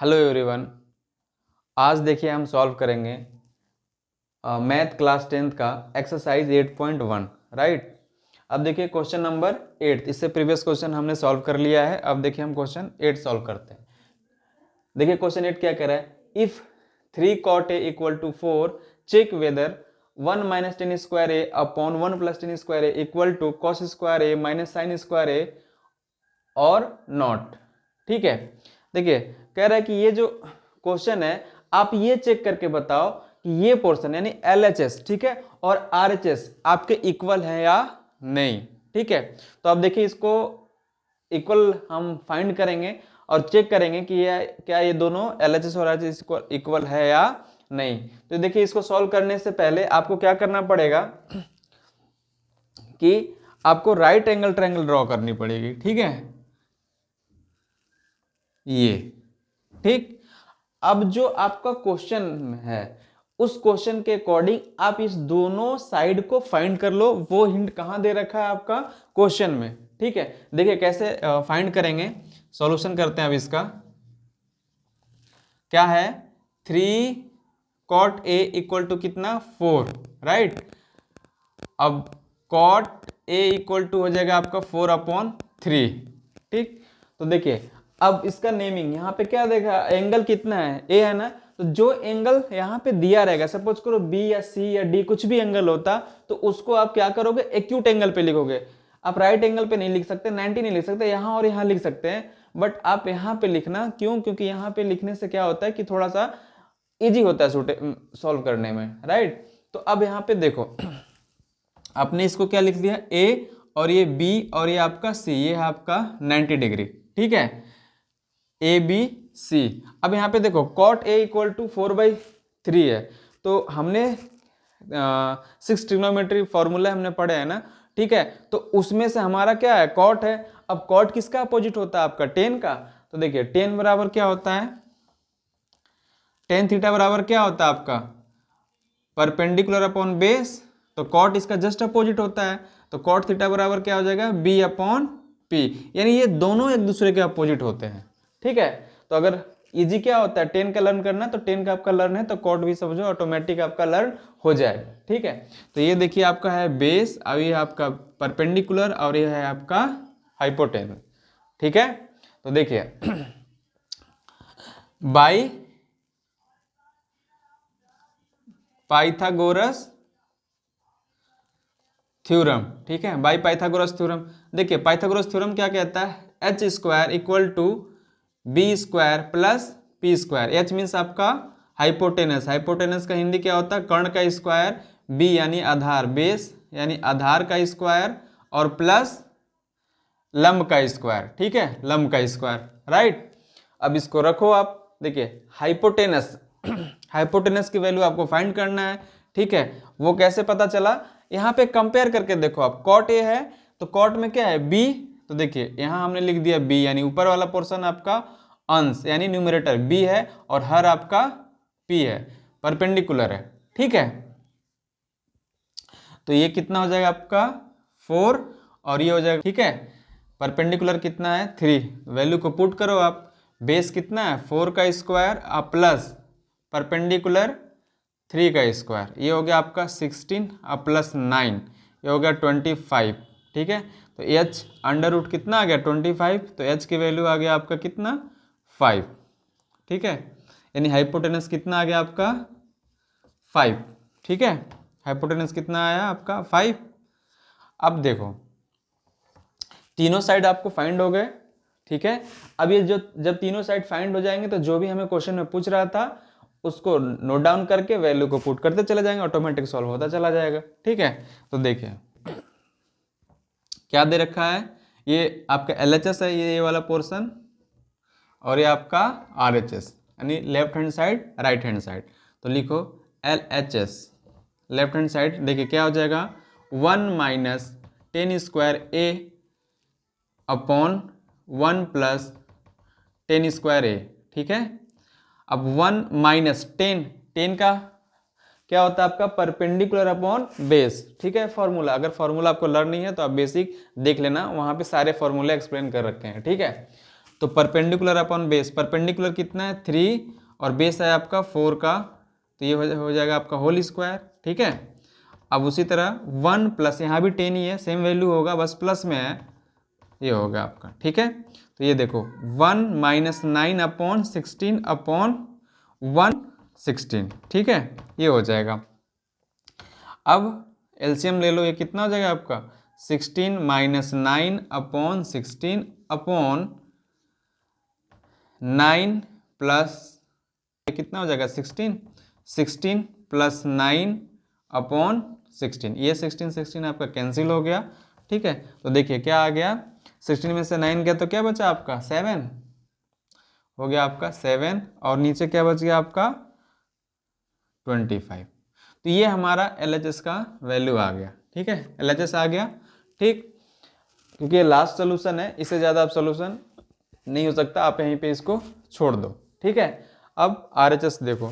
Hello everyone. आज देखिए हम सॉल्व करेंगे मैथ क्लास 10th का एक्सरसाइज 8.1। राइट। अब देखिए क्वेश्चन नंबर 8। इससे प्रीवियस क्वेश्चन हमने सॉल्व कर लिया है। अब देखिए हम क्वेश्चन 8 सॉल्व करते हैं। देखिए क्वेश्चन 8 क्या कह रहा है, if 3 cot a equal to 4 check whether 1 minus tan square A upon 1 plus tan square A equal to cos square A minus sine square A और नॉट। ठीक है। देखिए कह रहा है कि ये जो क्वेश्चन है आप ये चेक करके बताओ कि ये पोर्शन यानी LHS ठीक है और RHS आपके इक्वल है या नहीं। ठीक है। तो अब देखिए इसको इक्वल हम फाइंड करेंगे और चेक करेंगे कि ये क्या ये दोनों LHS और RHS इक्वल है या नहीं। तो देखिए इसको सॉल्व करने से पहले आपको क्या करना पड़ेगा कि आपको राइट एंगल ट्रायंगल ड्रॉ करनी पड़ेगी। ठीक है, ये ठीक। अब जो आपका क्वेश्चन है उस क्वेश्चन के अकॉर्डिंग आप इस दोनों साइड को फाइंड कर लो। वो हिंट कहां दे रखा है आपका क्वेश्चन में। ठीक है, देखिए कैसे फाइंड करेंगे। सॉल्यूशन करते हैं अब इसका। क्या है, 3 cot a इक्वल टू कितना 4। राइट। अब cot a इक्वल टू हो जाएगा आपका 4/3। ठीक। तो देखिए अब इसका नेमिंग यहाँ पे क्या देखा, एंगल कितना है, ए है ना। तो जो एंगल यहाँ पे दिया रहेगा, सपोज करो बी या सी या डी कुछ भी एंगल होता, तो उसको आप क्या करोगे, एक्यूट एंगल पे लिखोगे। आप राइट एंगल पे नहीं लिख सकते, 90 नहीं लिख सकते, यहाँ और यहाँ लिख सकते हैं। बट आप यहाँ पे लिखना क्यों, क्योंकि यहाँ पे लिखने से क्या होता है कि थोड़ा सा इजी होता है सॉल्व करने में। राइट। तो अब यहाँ पे देखो आपने इसको क्या लिख दिया, ए और ये बी और ये आपका सी, ये है आपका 90 डिग्री। ठीक है, ए बी सी। अब यहाँ पे देखो cot a इक्वल टू 4/3 है। तो हमने 6 ट्रिग्नोमेट्री फॉर्मूला हमने पढ़े हैं ना। ठीक है, तो उसमें से हमारा क्या है, cot है। अब cot किसका अपोजिट होता है, आपका tan का। तो देखिए tan बराबर क्या होता है, tan थीटा बराबर क्या होता है आपका परपेंडिकुलर अपॉन बेस। तो cot इसका जस्ट अपोजिट होता है। तो cot थीटा बराबर क्या हो जाएगा, b/p। यानी ये दोनों एक दूसरे के अपोजिट होते हैं। ठीक है। तो अगर इजी क्या होता है, tan का लर्न करना, तो tan का आपका लर्न है तो cot भी समझो ऑटोमेटिक आपका लर्न हो जाएगा। ठीक है। तो ये देखिए आपका है बेस और ये आपका परपेंडिकुलर और ये है आपका हाइपोटेनस। ठीक है। तो देखिए बाई पाइथागोरस थ्योरम। ठीक है, बाई पाइथागोरस थ्योरम। देखिए पाइथागोरस थ्योरम क्या कहता है, h² equal to b² plus p²। h means आपका हाइपोटेनस। हाइपोटेनस का हिंदी क्या होता है, कर्ण का स्क्वायर, b यानी आधार, बेस यानी आधार का स्क्वायर और प्लस लंब का स्क्वायर। ठीक है, लंब का स्क्वायर। राइट। अब इसको रखो आप। देखिए हाइपोटेनस हाइपोटेनस की वैल्यू आपको फाइंड करना है। ठीक है, वो कैसे पता चला, यहाँ पे कंपेयर करके देखो आप, cot a है तो cot में क्या है b। तो देखिए यहाँ हमने लिख दिया b यानी ऊपर वाला पोर्शन आपका अंश यानी न्यूमरेटर b है और हर आपका p है, परपेंडिकुलर है। ठीक है, तो ये कितना हो जाएगा आपका 4 और ये हो जाएगा, ठीक है, परपेंडिकुलर कितना है 3। वैल्यू को पुट करो आप, बेस कितना है 4 का स्क्वायर प्लस परपेंडिकुलर 3 का स्क्वायर, ये हो गया आपका 16 प्लस 9, ये हो गया 25। ठीक है, तो h अंडर रूट कितना आ गया 25, तो h की वैल्यू आ गया आपका कितना 5। ठीक है, यानी हाइपोटेनस कितना आ गया आपका 5। ठीक है, हाइपोटेनस कितना आया आपका 5। अब देखो तीनों साइड आपको फाइंड हो गए। ठीक है, अब ये जो जब तीनों साइड फाइंड हो जाएंगे तो जो भी हमें क्वेश्चन में पूछ रहा था उसको नोट डाउन करके वैल्यू को पुट करते चले जाएंगे, ऑटोमेटिक सॉल्व होता चला जाएगा। ठीक है, तो देखिए क्या दे रखा है, ये आपका LHS है, ये वाला पोर्शन, और ये आपका RHS यानी left hand side right hand side. तो लिखो LHS लेफ्ट हैंड साइड। देखिए क्या हो जाएगा 1 minus tan square a upon 1 plus tan square a। ठीक है, अब 1 माइनस टेन का क्या होता है आपका परपेंडिकुलर अपॉन बेस। ठीक है, फॉर्मूला, अगर फॉर्मूला आपको लर्न नहीं है तो आप बेसिक देख लेना, वहां पे सारे फॉर्मूले एक्सप्लेन कर रखे हैं। ठीक है, तो परपेंडिकुलर अपॉन बेस, परपेंडिकुलर कितना है 3 और बेस है आपका 4 का, तो ये हो जाएगा आपका होल स्क्वायर। ठीक है, अब उसी तरह 1 प्लस यहाँ भी 10 ही है, सेम वैल्यू होगा बस प्लस में है, ये होगा आपका। ठीक है, तो ये देखो 1 माइनस 9 अपॉन 16 अपॉन 116। ठीक है, ये हो जाएगा। अब एलसीएम ले लो, ये कितना हो जाएगा आपका 16 माइनस 9 अपॉन 16 अपॉन 9 प्लस कितना हो जाएगा 16, 16 प्लस 9 अपॉन 16, ये 16 आपका कैंसिल हो गया। ठीक है, तो देखिए क्या आ गया, 16 में से 9 गया तो क्या बचा आपका 7 हो गया आपका 7, और नीचे क्या बच गया आपका 25। तो ये हमारा LHS का वैल्यू आ गया। ठीक है, LHS आ गया। ठीक, क्योंकि ये लास्ट सोल्यूशन है, इससे ज़्यादा आप सोल्यूशन नहीं हो सकता, आप यहीं पे इसको छोड़ दो। ठीक है, अब RHS देखो,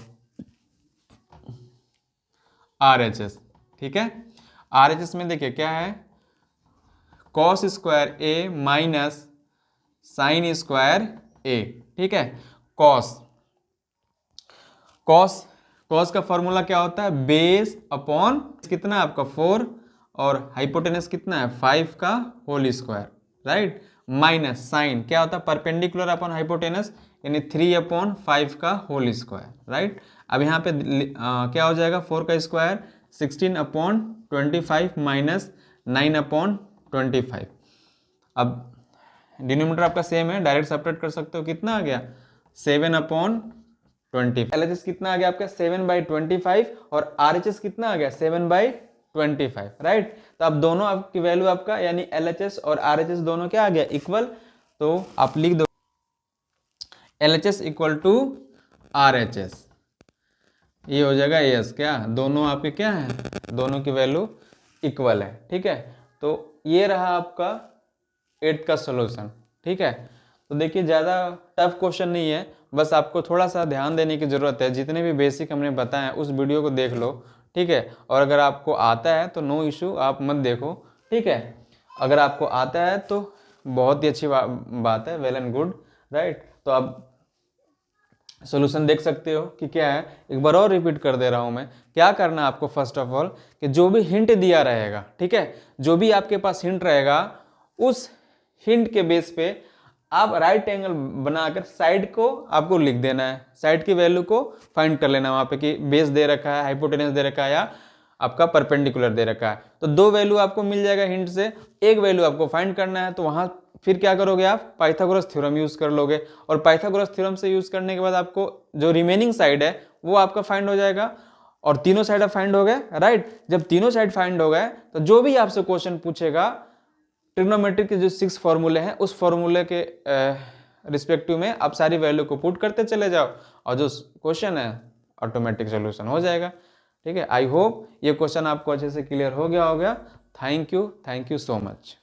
RHS। ठीक है, RHS में देखिए क्या है, cos square A minus sine square ए। ठीक है, कॉस कॉस कॉस का फॉर्मूला क्या होता है, बेस अपॉन कितना है आपका 4 और हाइपोटेनस कितना है 5 का whole square, right, minus sign क्या होता है परपेंडिकुलर अपॉन हाइपोटेनस, यानी 3 अपॉन 5 का होल स्क्वायर, राइट। अब यहाँ पे क्या हो जाएगा 4 का स्क्वायर 16 अपॉन 25 माइनस 9 अपॉन 25। अब डिनोमिनेटर आपका सेम है, डायरेक्ट सेपरेट कर सकते हो, कितना आ गया 7 अपॉन 20। LHS कितना आ गया आपका 7/25 और RHS कितना आ गया 7/25, राइट। तो अब दोनों आपकी वैल्यू आपका यानी LHS और RHS दोनों क्या आ गया इक्वल, तो आप लिख दो LHS इक्वल टू RHS, ये हो जाएगा यस, क्या दोनों आपके क्या है, दोनों की वैल्यू इक्वल है। ठीक है, तो ये रहा आपका 8th का सॉल्यूशन। ठीक है, तो देखिए ज़्यादा टफ क्वेश्चन नहीं है, बस आपको थोड़ा सा ध्यान देने की ज़रूरत है, जितने भी बेसिक हमने बताए उस वीडियो को देख लो। ठीक है, और अगर आपको आता है तो नो इशू, आप मत देखो। ठीक है, अगर आपको आता है तो बहुत ही अच्छी बात है, वेल एंड गुड, राइट। तो आप सॉल्यूशन देख सकते हो कि क्या है, एक बार और रिपीट कर दे रहा हूं मैं। क्या करना है आपको, फर्स्ट ऑफ ऑल कि जो भी हिंट दिया रहेगा, ठीक है, जो भी आपके पास हिंट रहेगा उस हिंट के बेस पे आप राइट एंगल बनाकर साइड को आपको लिख देना है, साइड की वैल्यू को फाइंड कर लेना वहां पे कि बेस दे रखा है, हाइपोटेनस दे रखा है या आपका परपेंडिकुलर दे रखा है। तो 2 वैल्यू आपको मिल जाएगा हिंट से, एक वैल्यू आपको फाइंड करना है, तो वहां फिर क्या करोगे आप पाइथागोरस थ्योरम यूज कर लोगे, और पाइथागोरस थ्योरम से यूज करने के बाद आपको जो रिमेनिंग साइड है वो आपका फाइंड हो जाएगा, और तीनों साइड आप फाइंड हो गए, राइट। जब तीनों साइड फाइंड हो गए तो जो भी आपसे क्वेश्चन पूछेगा ट्रिग्नोमेट्री के जो 6 फॉर्मूले हैं उस फॉर्मूले के रिस्पेक्टिव में आप सारी वैल्यू को पुट करते चले जाओ, और जो क्वेश्चन है ऑटोमेटिक सोल्यूशन हो जाएगा। ठीक है, आई होप ये क्वेश्चन आपको अच्छे से क्लियर हो गया होगा। Thank you so much.